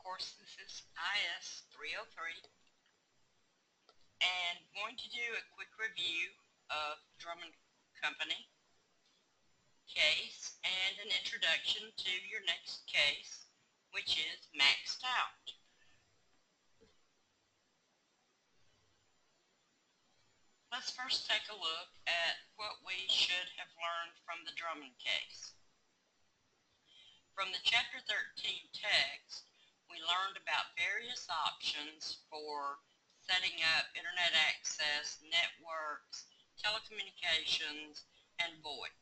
course, this is IS 303, and I'm going to do a quick review of Drummond Company case and an introduction to your next case, which is maxed out. Let's first take a look at what we should have learned from the Drummond case. From the Chapter 13 text, we learned about various options for setting up internet access, networks, telecommunications, and VoIP.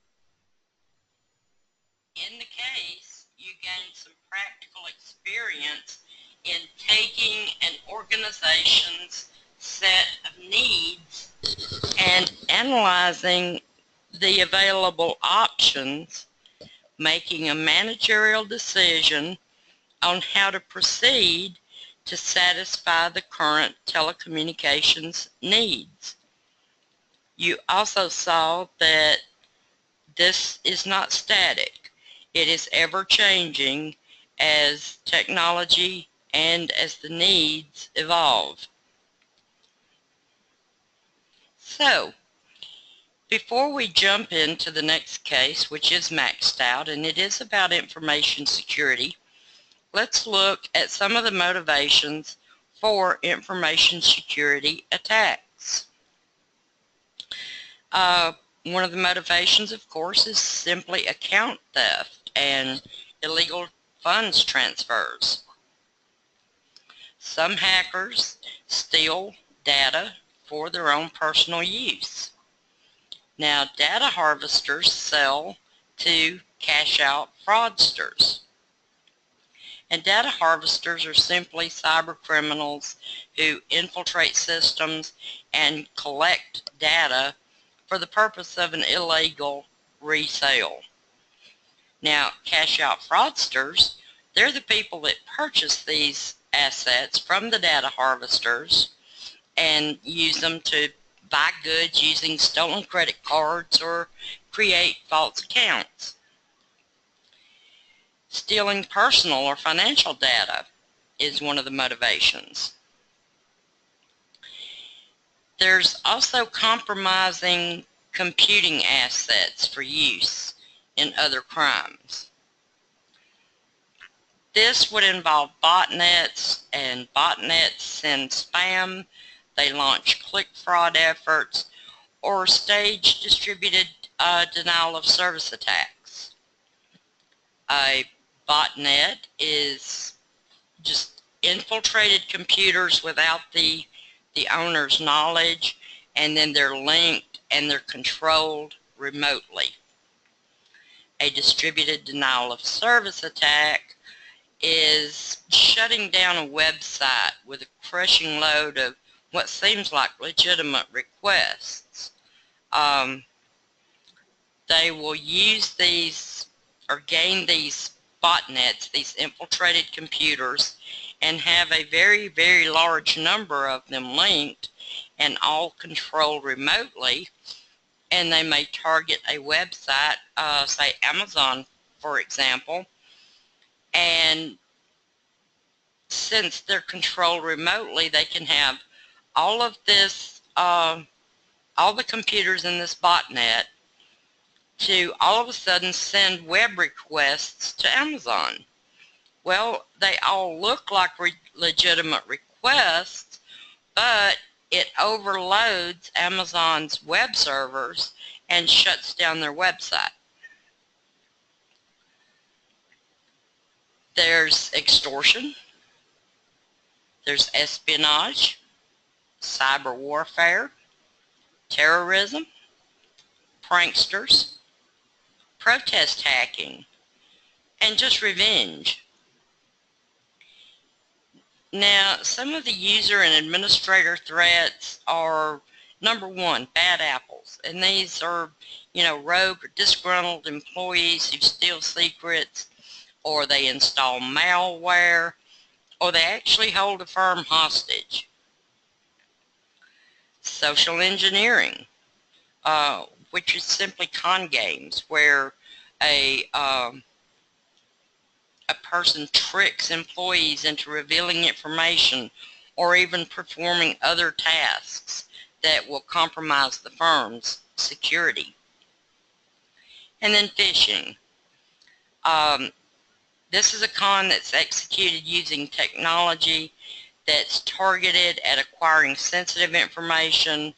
In the case, you gained some practical experience in taking an organization's set of needs and analyzing the available options, making a managerial decision on how to proceed to satisfy the current telecommunications needs. You also saw that this is not static. It is ever changing as technology and as the needs evolve. So, before we jump into the next case, which is maxed out, and it is about information security, let's look at some of the motivations for information security attacks. One of the motivations, of course, is simply account theft and illegal funds transfers. Some hackers steal data for their own personal use. Now, data harvesters sell to cash-out fraudsters. And data harvesters are simply cyber criminals who infiltrate systems and collect data for the purpose of an illegal resale. Now, cash-out fraudsters, they're the people that purchase these assets from the data harvesters and use them to buy goods using stolen credit cards or create false accounts. Stealing personal or financial data is one of the motivations. There's also compromising computing assets for use in other crimes. This would involve botnets, and botnets send spam, they launch click fraud efforts, or stage distributed denial of service attacks. A botnet is just infiltrated computers without the owner's knowledge, and then they're linked and they're controlled remotely. A distributed denial of service attack is shutting down a website with a crushing load of what seems like legitimate requests. They will use these or gain these botnets, these infiltrated computers, and have a very, very large number of them linked and all controlled remotely. And they may target a website, say Amazon, for example, and since they're controlled remotely, they can have all of this, all the computers in this botnet to all of a sudden send web requests to Amazon. Well, they all look like legitimate requests, but it overloads Amazon's web servers and shuts down their website. There's extortion, there's espionage, cyber warfare, terrorism, pranksters, protest hacking, and just revenge. Now, some of the user and administrator threats are, number one, bad apples. And these are, rogue or disgruntled employees who steal secrets, or they install malware, or they actually hold a firm hostage. Social engineering, which is simply con games, where a person tricks employees into revealing information or even performing other tasks that will compromise the firm's security. And then phishing. This is a con that's executed using technology that's targeted at acquiring sensitive information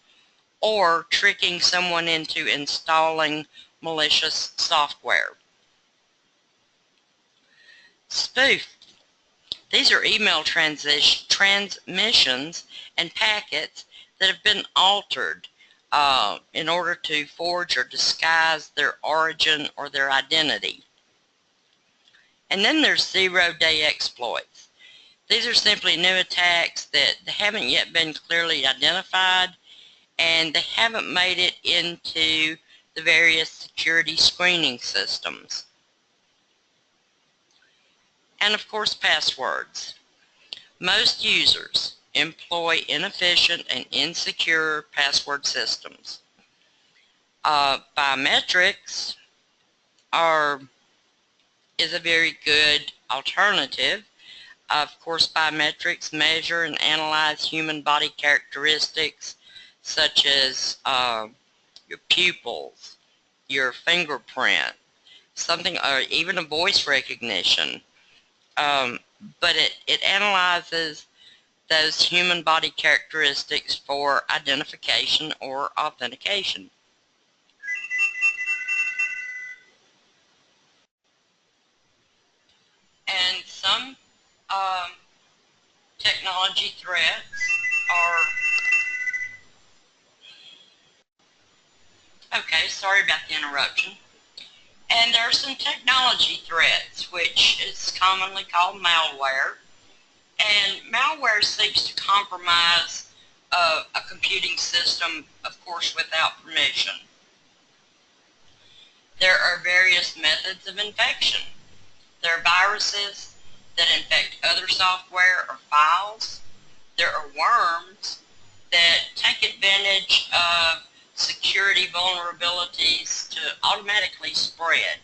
or tricking someone into installing malicious software. Spoof. These are email transmissions and packets that have been altered in order to forge or disguise their origin or their identity. And then there's zero-day exploits. These are simply new attacks that haven't yet been clearly identified, and they haven't made it into the various security screening systems. And of course, passwords. Most users employ inefficient and insecure password systems. Biometrics is a very good alternative. Of course, biometrics measure and analyze human body characteristics such as your pupils, your fingerprint, something, or even a voice recognition. But it analyzes those human body characteristics for identification or authentication. And some technology threats are, okay, sorry about the interruption. And there are some technology threats, which is commonly called malware. And malware seeks to compromise a computing system, of course, without permission. There are various methods of infection. There are viruses that infect other software or files. There are worms that take advantage of security vulnerabilities to automatically spread.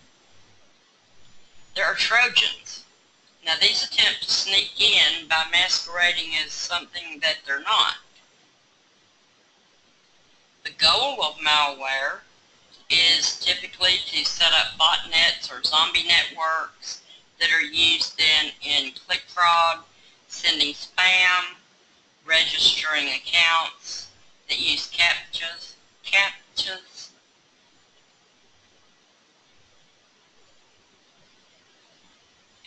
There are Trojans. Now, these attempt to sneak in by masquerading as something that they're not. The goal of malware is typically to set up botnets or zombie networks that are used then in click fraud, sending spam, registering accounts that use captchas.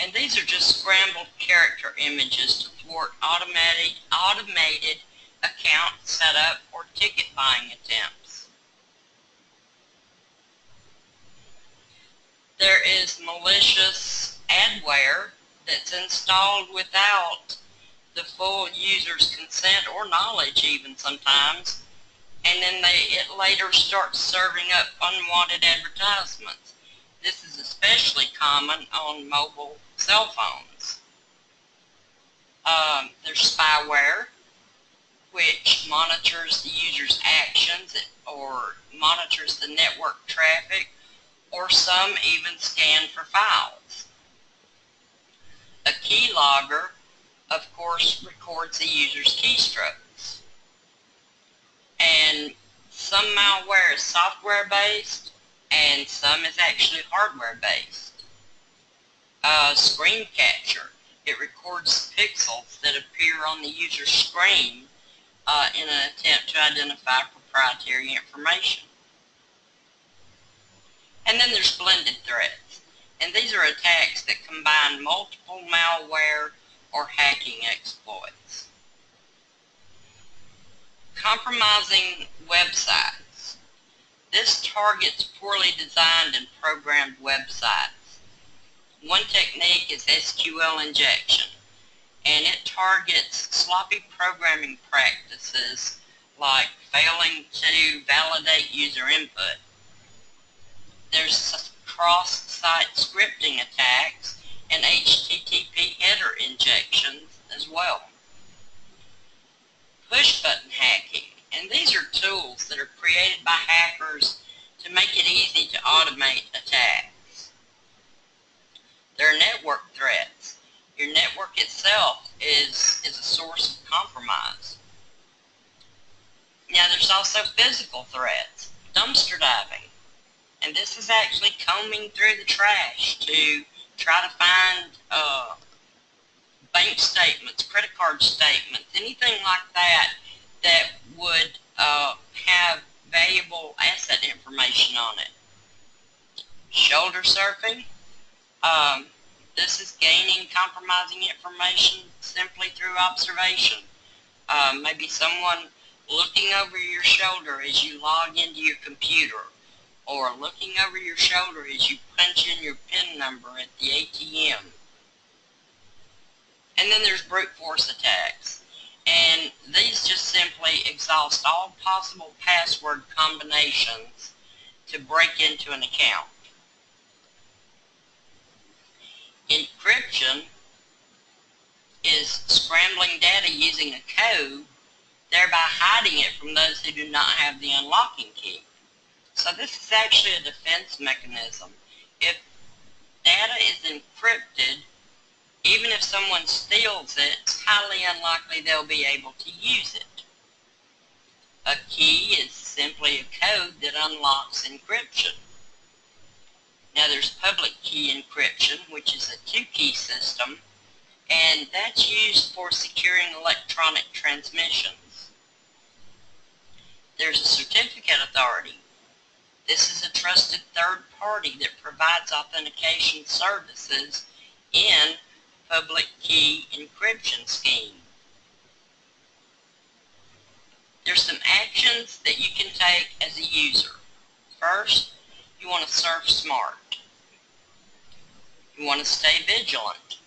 And these are just scrambled character images to thwart automated account setup or ticket buying attempts. There is malicious adware that's installed without the full user's consent or knowledge even sometimes, and then it later starts serving up unwanted advertisements. This is especially common on mobile cell phones. There's spyware, which monitors the user's actions or monitors the network traffic, or some even scan for files. A keylogger, of course, records the user's keystrokes. And some malware is software-based, and some is actually hardware-based. Screen capture. It records pixels that appear on the user's screen in an attempt to identify proprietary information. And then there's blended threats. And these are attacks that combine multiple malware or hacking exploits. Compromising websites. This targets poorly designed and programmed websites. One technique is SQL injection, and it targets sloppy programming practices like failing to validate user input. There's cross-site scripting attacks and HTTP header injections as well. Push-button hacking, and these are tools that are created by hackers to make it easy to automate attacks. There are network threats. Your network itself is a source of compromise. Now there's also physical threats, dumpster diving. And this is actually combing through the trash to try to find bank statements, credit card statements, anything like that that would have valuable asset information on it. Shoulder surfing. This is gaining compromising information simply through observation. Maybe someone looking over your shoulder as you log into your computer, or looking over your shoulder as you punch in your PIN number at the ATM. And then there's brute force attacks. And these just simply exhaust all possible password combinations to break into an account. Encryption is scrambling data using a code, thereby hiding it from those who do not have the unlocking key. So this is actually a defense mechanism. If data is encrypted, even if someone steals it, it's highly unlikely they'll be able to use it. A key is simply a code that unlocks encryption. Now there's public key encryption, which is a two-key system, and that's used for securing electronic transmissions. There's a certificate authority. This is a trusted third party that provides authentication services in public key encryption scheme. There's some actions that you can take as a user. First, you want to surf smart. You want to stay vigilant.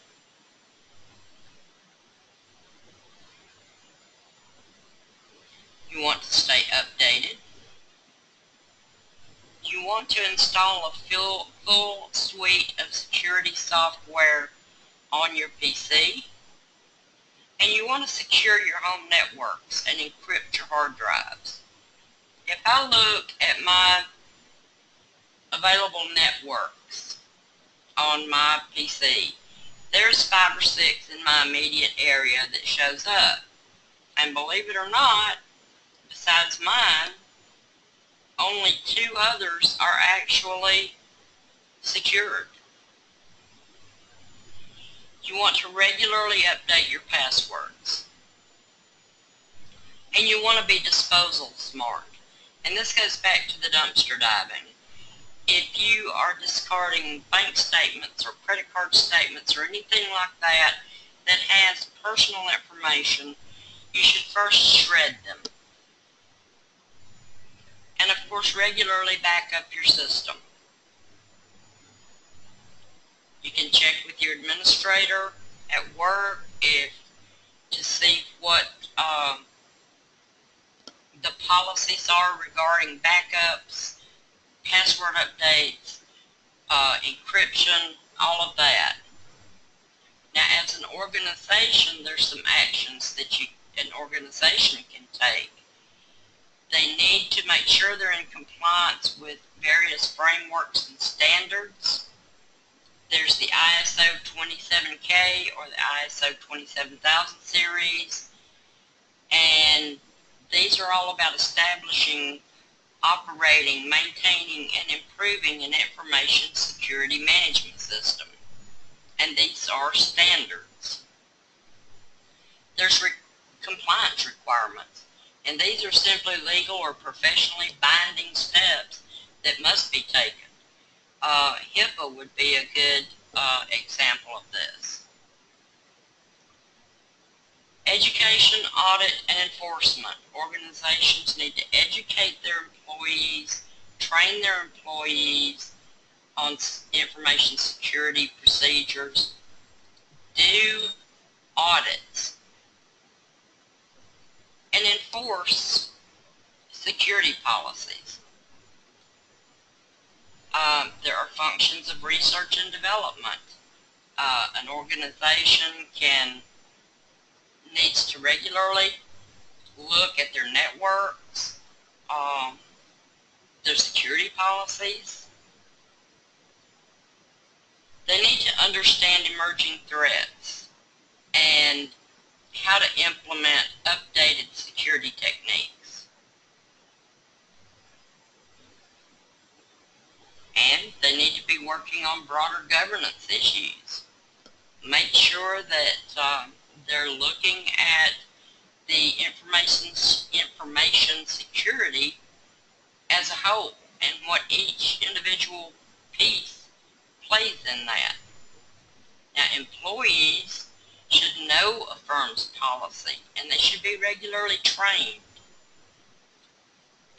You want to stay updated. You want to install a full suite of security software on your PC. And you want to secure your home networks and encrypt your hard drives. If I look at my available networks on my PC, there's 5 or 6 in my immediate area that shows up. And believe it or not, besides mine, only 2 others are actually secured. You want to regularly update your passwords. And you want to be disposal smart. And this goes back to the dumpster diving. If you are discarding bank statements or credit card statements or anything like that that has personal information, you should first shred them. And of course, regularly back up your system. You can check with your administrator at work to see what the policies are regarding backups, password updates, encryption, all of that. Now, as an organization, there's some actions that an organization can take. They need to make sure they're in compliance with various frameworks and standards. There's the ISO 27K or the ISO 27000 series, and these are all about establishing, operating, maintaining, and improving an information security management system. And these are standards. There's compliance requirements, and these are simply legal or professionally binding steps that must be taken. HIPAA would be a good example of this. Education, audit, and enforcement. Organizations need to educate their employees, train their employees on information security procedures, do audits, and enforce security policies. There are functions of research and development. An organization needs to regularly look at their networks, their security policies. They need to understand emerging threats. and how to implement updated security techniques. And they need to be working on broader governance issues. Make sure that they're looking at the information security as a whole and what each individual piece plays in that. Now, employees should know a firm's policy and they should be regularly trained.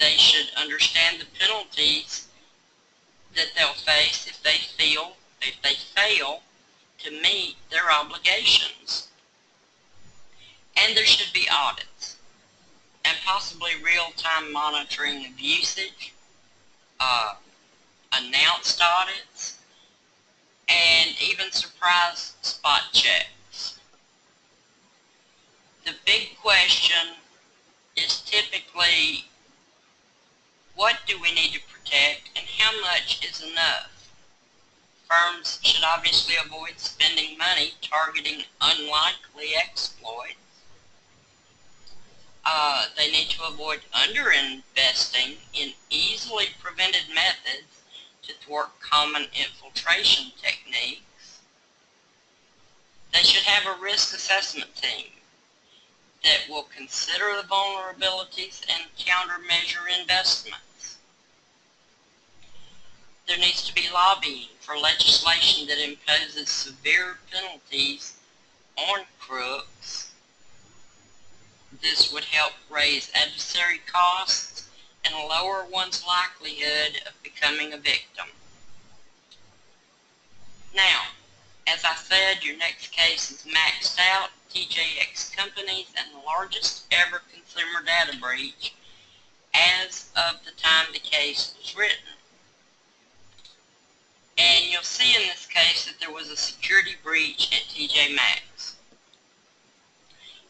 They should understand the penalties that they'll face if they fail to meet their obligations. And there should be audits and possibly real-time monitoring of usage, announced audits, and even surprise spot checks. The big question is typically, what do we need to protect and how much is enough? Firms should obviously avoid spending money targeting unlikely exploits. They need to avoid underinvesting in easily prevented methods to thwart common infiltration techniques. They should have a risk assessment team that will consider the vulnerabilities and countermeasure investments. There needs to be lobbying for legislation that imposes severe penalties on crooks. This would help raise adversary costs and lower one's likelihood of becoming a victim. Now, as I said, your next case is maxed out, TJX Companies, and the largest ever consumer data breach as of the time the case was written. And you'll see in this case that there was a security breach at TJ Maxx.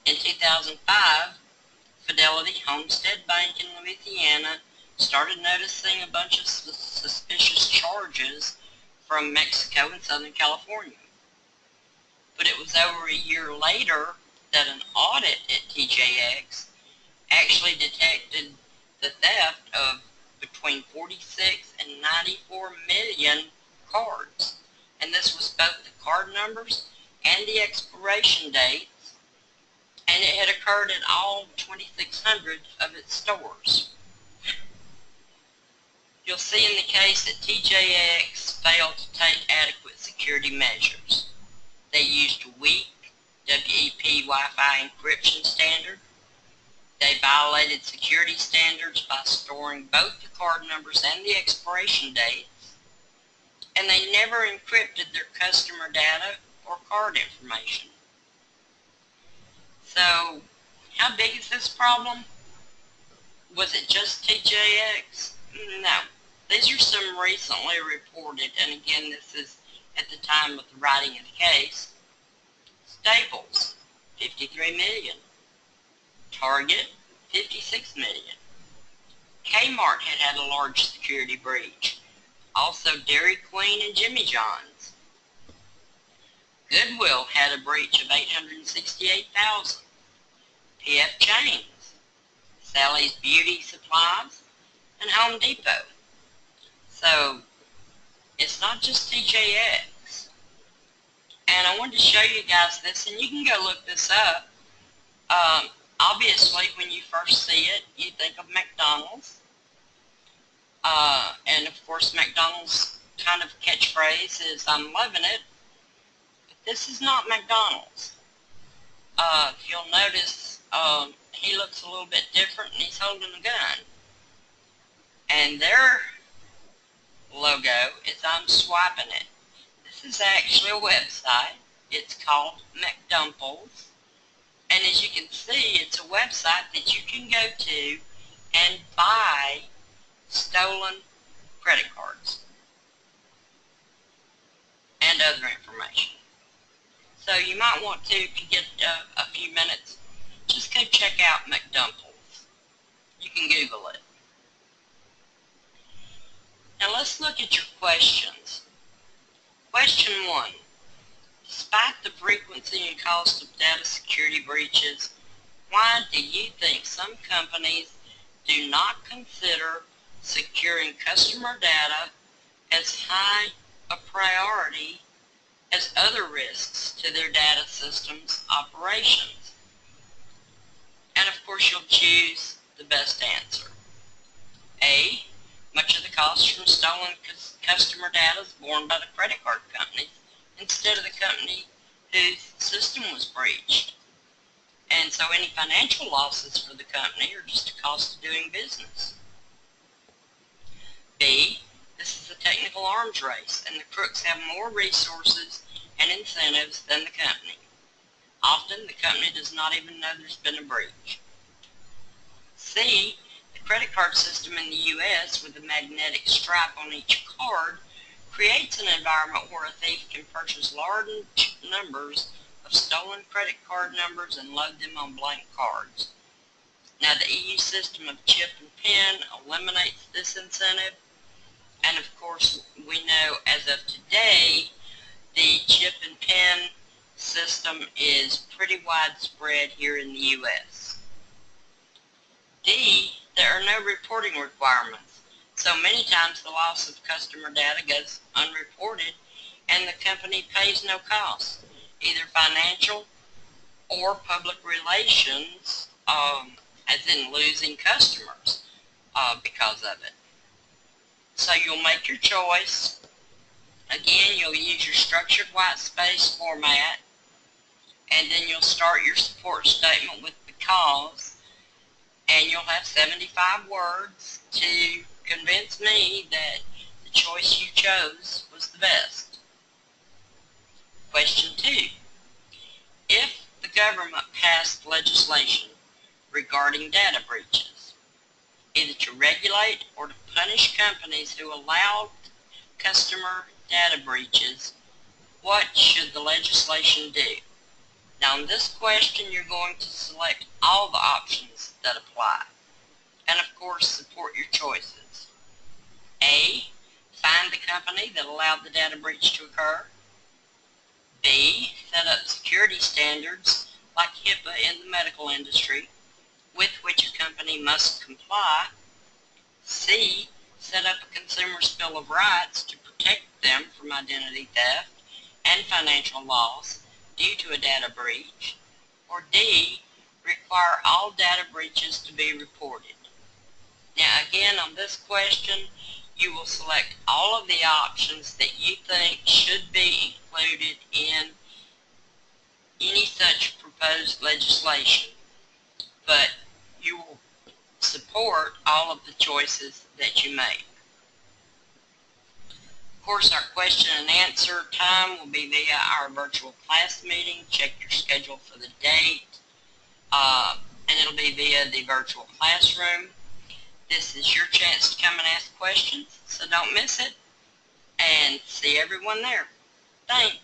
In 2005, Fidelity Homestead Bank in Louisiana started noticing a bunch of suspicious charges from Mexico and Southern California. But it was over a year later that an audit at TJX actually detected the theft of between 46 and 94 million cards. And this was both the card numbers and the expiration dates, and it had occurred in all 2,600 of its stores. You'll see in the case that TJX failed to take adequate security measures. They used a weak WEP Wi-Fi encryption standard. They violated security standards by storing both the card numbers and the expiration dates, and they never encrypted their customer data or card information. So, how big is this problem? Was it just TJX? No. These are some recently reported, and again, this is at the time of the writing of the case. Staples, 53 million. Target, 56 million. Kmart had a large security breach. Also Dairy Queen and Jimmy John's. Goodwill had a breach of 868,000. PF Chang's, Sally's Beauty Supplies, and Home Depot. So, it's not just TJX. And I wanted to show you guys this, and you can go look this up. Obviously, when you first see it, you think of McDonald's. And of course, McDonald's kind of catchphrase is, "I'm loving it." But this is not McDonald's. If you'll notice, he looks a little bit different, and he's holding a gun. And their logo is, "I'm swiping it." This is actually a website. It's called McDumples. And as you can see, it's a website that you can go to and buy stolen credit cards and other information. So you might want to, if you get a few minutes, just go check out McDumples. You can Google it. Now let's look at your questions. Question 1. Despite the frequency and cost of data security breaches, why do you think some companies do not consider securing customer data as high a priority as other risks to their data systems operations? And of course you'll choose the best answer. A, much of the cost from stolen customer data is borne by the credit card companies instead of the company whose system was breached. And so any financial losses for the company are just a cost of doing business. B, this is a technical arms race, and the crooks have more resources and incentives than the company. Often the company does not even know there's been a breach. C, the credit card system in the U.S. with a magnetic stripe on each card creates an environment where a thief can purchase large numbers of stolen credit card numbers and load them on blank cards. Now the EU system of chip and pin eliminates this incentive, and of course we know as of today the chip and pin system is pretty widespread here in the U.S. D, there are no reporting requirements, so many times the loss of customer data goes unreported and the company pays no cost, either financial or public relations, as in losing customers because of it. So you'll make your choice. Again, you'll use your structured white space format, and then you'll start your support statement with because, and you'll have 75 words to convince me that the choice you chose was the best. Question 2. If the government passed legislation regarding data breaches, either to regulate or to punish companies who allowed customer data breaches, what should the legislation do? Now in this question you're going to select all the options that apply, and of course support your choices. A, find the company that allowed the data breach to occur. B, set up security standards like HIPAA in the medical industry with which a company must comply. C, set up a consumer's bill of rights to protect them from identity theft and financial loss due to a data breach. Or D, require all data breaches to be reported. Now again, on this question, you will select all of the options that you think should be included in any such proposed legislation, but you will support all of the choices that you make. Of course, our question and answer time will be via our virtual class meeting. Check your schedule for the date, and it'll be via the virtual classroom. This is your chance to come and ask questions, so don't miss it, and see everyone there. Thanks.